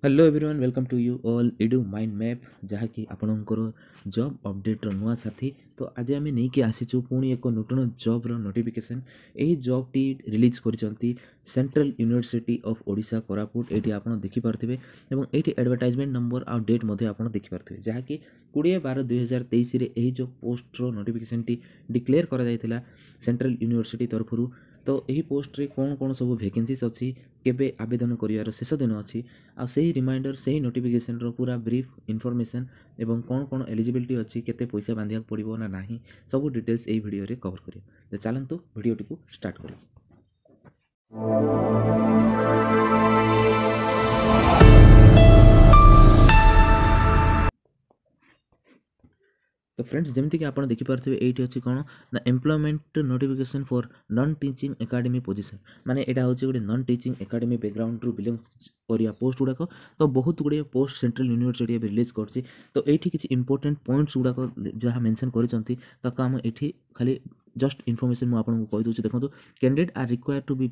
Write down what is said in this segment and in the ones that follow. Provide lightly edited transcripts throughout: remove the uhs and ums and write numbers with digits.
Hello everyone welcome to you all edu mind map जहाँकि आपणकर job अपडेट्र नुआ साथी। तो आज आम नहीं आसीचु पुणी एक नूतन जॉब्र नोटिफिकेशन। यही जॉब टी रिलीज करिसेंती central university of Odisha Koraput. ये आप देखिपे और ये एडवर्टाइजमेंट नंबर आ डेट आप देखिपे जहाँकि 20/12/2023 यही जो पोस्टर नोटिफिकेशन टी डिक्लेयर करा सेंट्रल यूनिवर्सिटी तरफ। तो यही पोस्ट रे कौन कौन सब वैकेंसीज अच्छी केबे आवेदन करिवार शेष दिन अच्छी आ सही रिमाइंडर सही नोटिफिकेशन रो पूरा ब्रीफ इनफॉरमेशन एवं कौन कौन एलिजिबिलिटी अच्छी केते पैसा बांधिया पड़िबो ना नाही सब डिटेल्स एही वीडियो रे कवर करिया। तो चलंतु वीडियो टी को स्टार्ट करिया। तो फ्रेंड्स जमती कि आपन देखि पारथिबे एठी अछि कोन ना employment notification for non teaching academy position माने एटा होछि गोटे नॉन टीचिंग एकेडमी बैकग्राउंड रु बिलोंग्स करिया पोस्ट गुडाक। तो बहुत गुडे पोस्ट सेंट्रल यूनिवर्सिटी रिलीज करछि। तो एठी किछि इंपोर्टेंट पॉइंट्स गुडाक जहा मेंशन करिसंती ताका हम एठी खाली जस्ट इन्फॉर्मेशन मु आपन को कहि दोछि। देखंतु candidate are required to be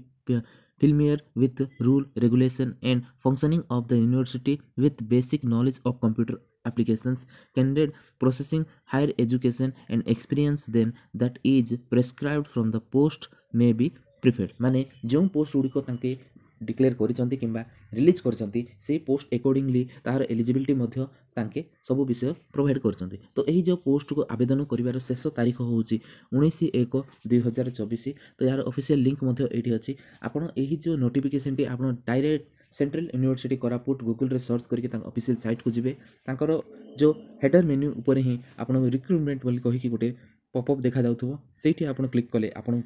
familiar with rule regulation and functioning of the university with basic knowledge of computer applications. Candidate processing higher education and experience then that is prescribed from the post may be preferred। माने जो post गुड़िक तांके declare करिसंती किंबा release करिसंती से post accordingly तार eligibility मध्य तांके सब विषय provide करिसंती। तो एही जो पोस्ट को आवेदन करिवार शेष तारीख होउची 19/1/2024। तो यार ऑफिशियल लिंक मध्य एठी अछि। आपण एही जो नोटिफिकेशन टी आपण direct central university Koraput Google रे सर्च करके तांक ऑफिशियल साइट को जिवे। तांकर जो हेडर मेन्यू ऊपर ही आपण रिक्रुटमेंट बोली कहि कि गोटे पॉपअप देखा जाउथबो सेठी आपण क्लिक कले आपण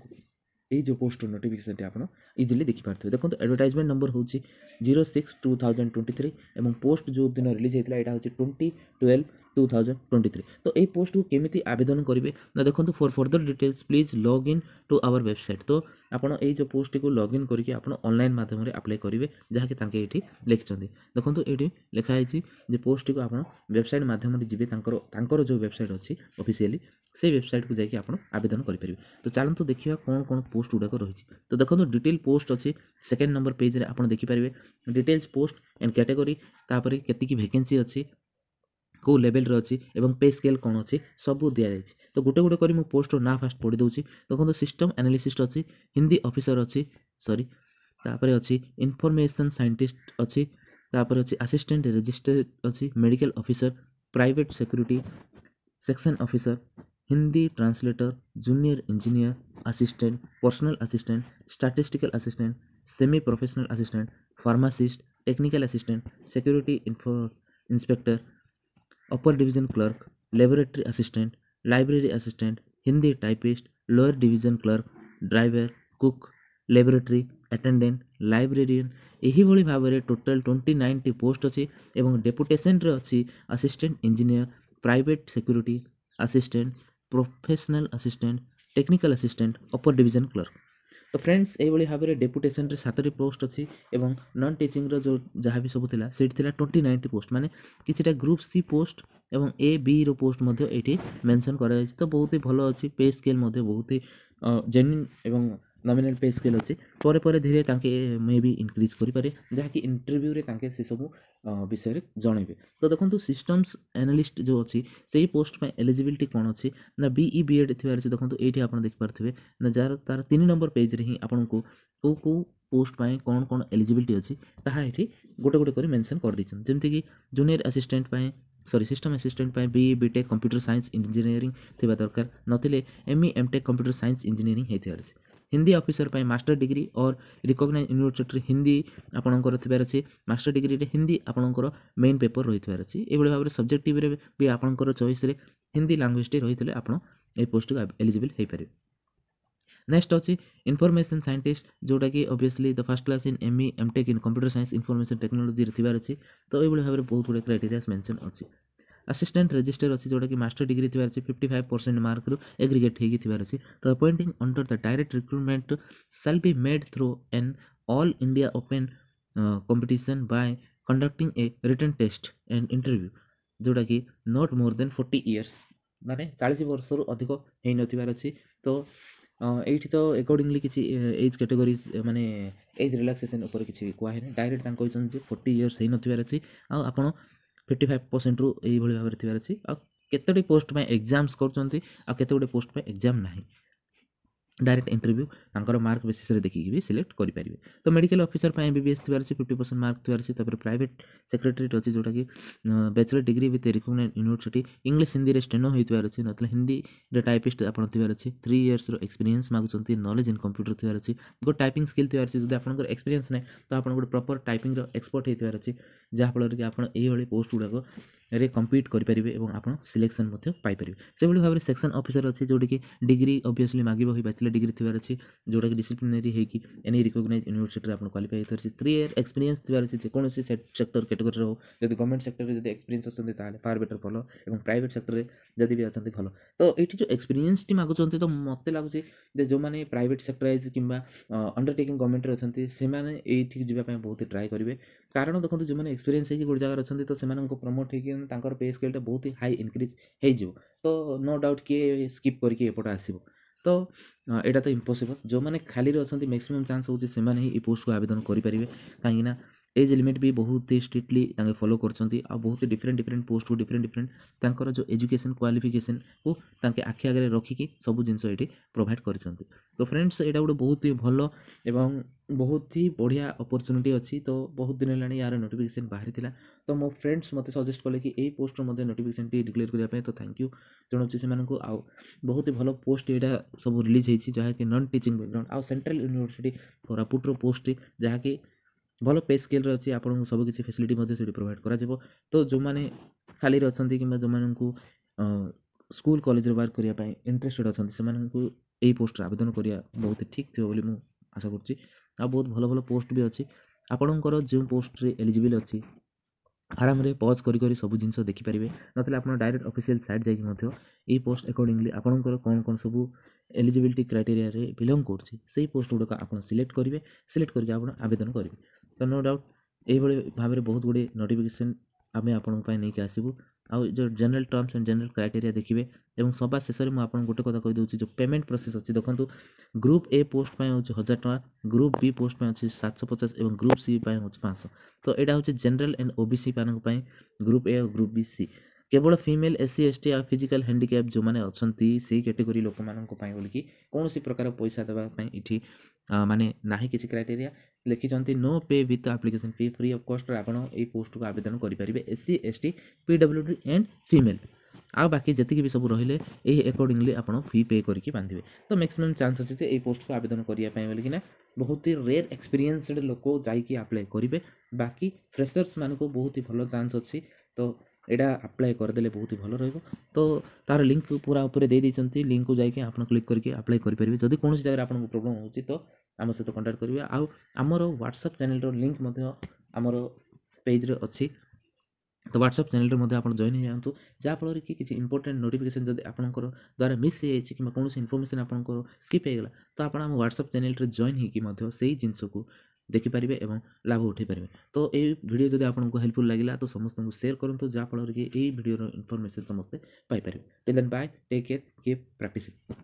ये जो पोस्ट नोटिफिकेशन टी आपण इजिली देखि पारथबे। देखंतु एडवर्टाइजमेंट नंबर होची 06/2023 एवं पोस्ट जो दिन रिलीज हेतला एटा होची 20/12/2023। तो ए पोस्ट को केमिति आवेदन करिवे ना देखंतु for further details please log in to our website. तो आपण ए जो पोस्ट को लॉग इन करके आपण ऑनलाइन माध्यम रे अप्लाई करिवे जहा कि तांके एठी लिखचंदी। देखंतु एठी लिखा आइछि जे पोस्ट को आपण वेबसाइट माध्यम रे जिवे तांकर जो वेबसाइट अछि ऑफिशियली से वेबसाइट को जाकि आपण आवेदन करि परिबे। तो चलंतु देखिबा कोन कोन पोस्ट गुडाक रहिछि। तो देखंतु डिटेल पोस्ट अछि सेकंड नंबर पेज रे आपण देखि परिबे डिटेल्स पोस्ट एंड कैटेगरी तापरे केति की वैकेंसी अछि को लेवल रे अछि एवं पे स्केल कोन अछि सब दिया जाइछि। तो गोटे गोटे करी मु पोस्ट ना फास्ट पढि दउछि। देखंतु सिस्टम एनालिसिस्ट अछि हिंदी ऑफिसर अछि सॉरी तापरे अछि इंफॉर्मेशन साइंटिस्ट अछि तापरे अछि असिस्टेंट रजिस्टर अछि medical officer private security section officer Hindi translator junior engineer assistant personal assistant statistical assistant semi professional assistant pharmacist technical assistant security inspector upper division clerk laboratory assistant library assistant Hindi typist lower division clerk driver cook laboratory attendant librarian यही भली भाव में total 29 T post अच्छी एवं deputation रे अच्छी assistant engineer private security assistant professional assistant technical assistant upper division clerk. तो friends ये भाव में डेपुटेशन रे 7 पोस्ट अच्छी एवं नॉन टीचिंग रो जो जहाँ भी सब थिला सेट थिला 29 पोस्ट माने किछिटा ग्रुप सी पोस्ट एवं ए बी रो पोस्ट मध्य एठी मेंशन करा जायछि। तो बहुत ही भलो अछि पे स्केल मध्य बहुत ही जेन्युइन एवं नॉमिनल पे स्केल अच्छी पर पर धीरे तांके मे भी इंक्रीज करि पारे जहा कि इंटरव्यू रे तांके से सब विषय रे जणेबे। तो देखंतु सिस्टम्स एनालिस्ट जो अच्छी सेही पोस्ट पे एलिजिबिलिटी कोन अच्छी ना बीई बीएड थिबार अछि। देखंतु एठी आपण देख पारथिबे ना जार तार 3 नंबर पेज रे ही आपण को को पोस्ट पे कोन कोन एलिजिबिलिटी अच्छी ताहा एठी गोटे गोटे करी मेंशन कर दिछन। जेमति कि जूनियर असिस्टेंट पे सॉरी सिस्टम असिस्टेंट पे BE BTech computer science engineering थिबा दरकार नथिले ME MTech computer science engineering हेथिबार अछि। हिंदी ऑफिसर पे मास्टर डिग्री और रिकॉग्नाइज यूनिवर्सिटी हिंदी आपणकर थिबार अछि मास्टर डिग्री रे हिंदी आपणकर मेन पेपर रहितबार अछि। एबोली भाबरे सब्जेक्टिव रे भी आपणकर चॉइस रे हिंदी लैंग्वेज टी रहितले आपण ए पोस्ट को एलिजिबल हे पारे। नेक्स्ट अछि इनफॉरमेशन साइंटिस्ट जोटा कि obviously the first class in ME MTech in computer science information technology रे थिबार अछि। तो एबोली भाबरे बहुत गुडे क्राइटेरियास मेंशन अछि। असिस्टेंट रजिस्टर अच्छी जोटा कि मास्टर डिग्री थिबार अछि 55% मार्क रु एग्रीगेट हेगी थिबार अछि। तो appointing under the direct recruitment shall be made through an all India open competition by conducting a written test and interview जोटा कि नॉट मोर देन 40 इयर्स माने 40 वर्ष रु अधिक हेई नथिबार अछि। तो ଏଇଠି ତ ଏକର୍ଡ଼ିଂଲି କିଛି ଏଜ୍ କାଟେଗୋରି ମାନେ ଏଜ୍ ରିଲାକ୍ସେସନ୍ ଉପରେ କିଛି କୁହାହେଇନି। ଡାଇରେକ୍ଟ ତାଙ୍କ କହିଛନ୍ତି ଯେ 40 ଇୟର୍ସ ହେଇନଥିବାର ଅଛି, ଆଉ ଆପଣ 55%ରୁ ଏଇଭଳି ଭାବରେ ଥିବାର ଅଛି। ଆଉ କେତୋଟି ପୋଷ୍ଟ ପାଇଁ ଏକ୍ଜାମ୍ସ କରୁଛନ୍ତି, ଆଉ କେତେ ଗୁଡ଼ିଏ ପୋଷ୍ଟ ପାଇଁ ଏକ୍ଜାମ୍ ନାହିଁ। डायरेक्ट इंटरव्यू तांकर मार्क बेसिस रे देखिक भी सिलेक्ट करि परिबे। तो मेडिकल ऑफिसर ପାଇଁ एमबीबीएस थिबार अछि 50% मार्क थिबार अछि। तापर प्राइवेट सेक्रेटरीट अछि जोटा कि bachelor degree with recognised university English Hindi रे स्टेनो होइतबार अछि, नतले हिंदी रे टाइपिस्ट आपण थिबार अछि। 3 इयर्स रो एक्सपीरियंस मागुचंती, नॉलेज इन कंप्यूटर थिबार अछि, गो टाइपिंग स्किल थिबार अछि। जदि आपनकर एक्सपीरियंस नै तो आपण गोटे प्रॉपर टाइपिंग रो एक्सपर्ट हेतिबार अछि, जहा फल कि आपण एही भली पोस्ट गुडाको रे कम्पीट करि परिबे एवं आपण सिलेक्शन मध्ये पाई परिबे। से भली भाबरे सेक्शन ऑफिसर अछि जोटी कि डिग्री ऑब्वियसली मागिबो, ही बैचलर डिग्री थिबार अछि जोटा कि डिसिप्लिनरी है कि एनी रिकॉग्नाइज्ड यूनिवर्सिटी रे आपण क्वालिफाई हेतिबार अछि। 3 इयर एक्सपीरियंस थिबार अछि, जे कोनोसी सेक्टर कैटेगरी रो। जदि गवर्नमेंट सेक्टर रे जदि एक्सपीरियंस असंती ताले फार बेटर भलो, एवं प्राइवेट सेक्टर रे जदि भी अछंती भलो। तो एठी जो एक्सपीरियंस टी मागुचंती, तो मते लागुची जे जो माने प्राइवेट सेक्टराइज किंबा अंडरटेकिंग गवर्नमेंट रे अछंती से माने एठी जिबा पय बहुत ट्राई करिवे। कारण देखंतु जो माने एक्सपीरियंस है कि गोटे जगह अछंती, तो सेमाननको प्रमोट हे कि तांकर पे स्केल टा बहुत ही हाई इंक्रीज हे जिवो। तो नो डाउट कि स्किप करके एपट आसीबो। तो एटा तो इम्पॉसिबल। जो माने खाली रे अछंती मैक्सिमम चांस होची सेमाने ही ई पोस्ट को आवेदन करि परिबे। काहेकि ना एज लिमिट भी बहुत ही स्ट्रिक्टली तांके फॉलो करछंती, आ बहुत ही डिफरेंट डिफरेंट पोस्ट को डिफरेंट डिफरेंट तांकर जो एजुकेशन क्वालिफिकेशन को तांके आखि आगे रखिकी सब जिनस एठी प्रोवाइड करछंती। तो फ्रेंड्स एटा गोटे बहुत ही भलो एवं बहुत ही बढ़िया अपॉर्चुनिटी अछि। तो बहुत दिन हेलाणी यार नोटिफिकेशन बाहरी थिला, तो मो फ्रेंड्स मते सजेस्ट कले कि एई पोस्ट रो मध्ये नोटिफिकेशन टी डिक्लेयर करिया पय। तो थैंक यू जणोची सेमानकु। आ बहुत ही भलो पोस्ट एटा सब रिलीज हेछि, जहा कि नॉन टीचिंग बैकग्राउंड आ सेंट्रल यूनिवर्सिटी कोरापुट रो पोस्ट जहा कि भलो पे स्केल रे अछि। आपन सब किछि फैसिलिटी मध्ये सेठी प्रोवाइड करा जिवो। तो जो माने खाली रे अछंती किंबा जो माननकु स्कूल कॉलेज रे वर्क करिया पय इंटरेस्टेड अछंती, सेमानकु एई पोस्ट रे आवेदन करिया बहुत ही ठीक थिबो बोली मु आशा करछि। आ बहुत भलो भलो पोस्ट भी अछि। आपनकर जो पोस्ट रे एलिजिबल अछि आराम रे पॉज करी करी सब जिनस देखि परिबे, नतले आपण डायरेक्ट ऑफिशियल साइट जाई कि मध्य ए पोस्ट अकॉर्डिंगली आपनकर कोन कोन सब एलिजिबिलिटी क्राइटेरिया रे बिलोंग करछि सेही पोस्ट गुडका आपण सिलेक्ट करिवे। सिलेक्ट करके आपण आवेदन करिवे। तो नो डाउट एही भली भाबरे बहुत गुडे नोटिफिकेशन आमे आपण पय नै के आसीबु। आ जो general terms and general criteria देखिबे। एवं सभा शेष में आपन गोटे कथा कहि दउछि, जो पेमेंट प्रोसेस अछि देखंतु ग्रुप ए पोस्ट पय होछि 1000 टका, ग्रुप बी पोस्ट पय अछि 750 एवं ग्रुप सी पय होछि 500। तो एटा होछि जनरल एंड ओबीसी पानक पय ग्रुप ए और ग्रुप बी सी। केवल फीमेल एससी एसटी आ फिजिकल हैंडिकैप जो माने अछंती सेही कैटेगरी लोक मानक पय बोल कि कोनोसी प्रकार पैसा देबा पय इठी माने नाही किछि क्राइटेरिया लिखिचंती। No pay with application fee, free of cost रे आपण ए पोस्ट को आवेदन करि परिबे। SC ST PWD and female आ बाकी जति भी सब रहिले एही अकॉर्डिंगली आपण फी पे करके बांधिबे। तो मैक्सिमम चांस अछि जे ए पोस्ट को आवेदन करिया पय बोल कि ना बहुत ही रेयर एक्सपीरियंस्ड लोक जाई कि अप्लाई करिवे। बाकी फ्रेशर्स मानको बहुत ही भलो चांस अछि। तो एटा अप्लाई कर देले बहुत ही भलो रहइबो। तो तार लिंक पूरा ऊपर दे दिचंती, लिंक को जाई कि आपण क्लिक करके अप्लाई करि परिबे। जदि कोनोसी जगह आपनको प्रॉब्लम होछि तो आम सहित कांटेक्ट करिवे। आ हमरो व्हाट्सएप चैनल रो लिंक मध्ये हमरो पेज रे अछि। तो व्हाट्सएप चैनल रे मध्ये आपण जॉइन हो जांतु, जा फल कि किछि इंपोर्टेंट नोटिफिकेशन जदि आपनकर द्वारा मिस हे छि कि कोनोसी इन्फॉर्मेशन आपनकर स्किप हे गेला, तो आपण हम व्हाट्सएप चैनल रे जॉइन ही कि मध्ये सेही जिंस को देखि परिबे एवं लाभ उठै परिबे। तो ए वीडियो जदि आपनको हेल्पफुल लागिला तो समस्त को शेयर करंतु, जा फल कि ए वीडियो रो इन्फॉर्मेशन समस्त पाई परिबे। Till then bye, take care, keep practising.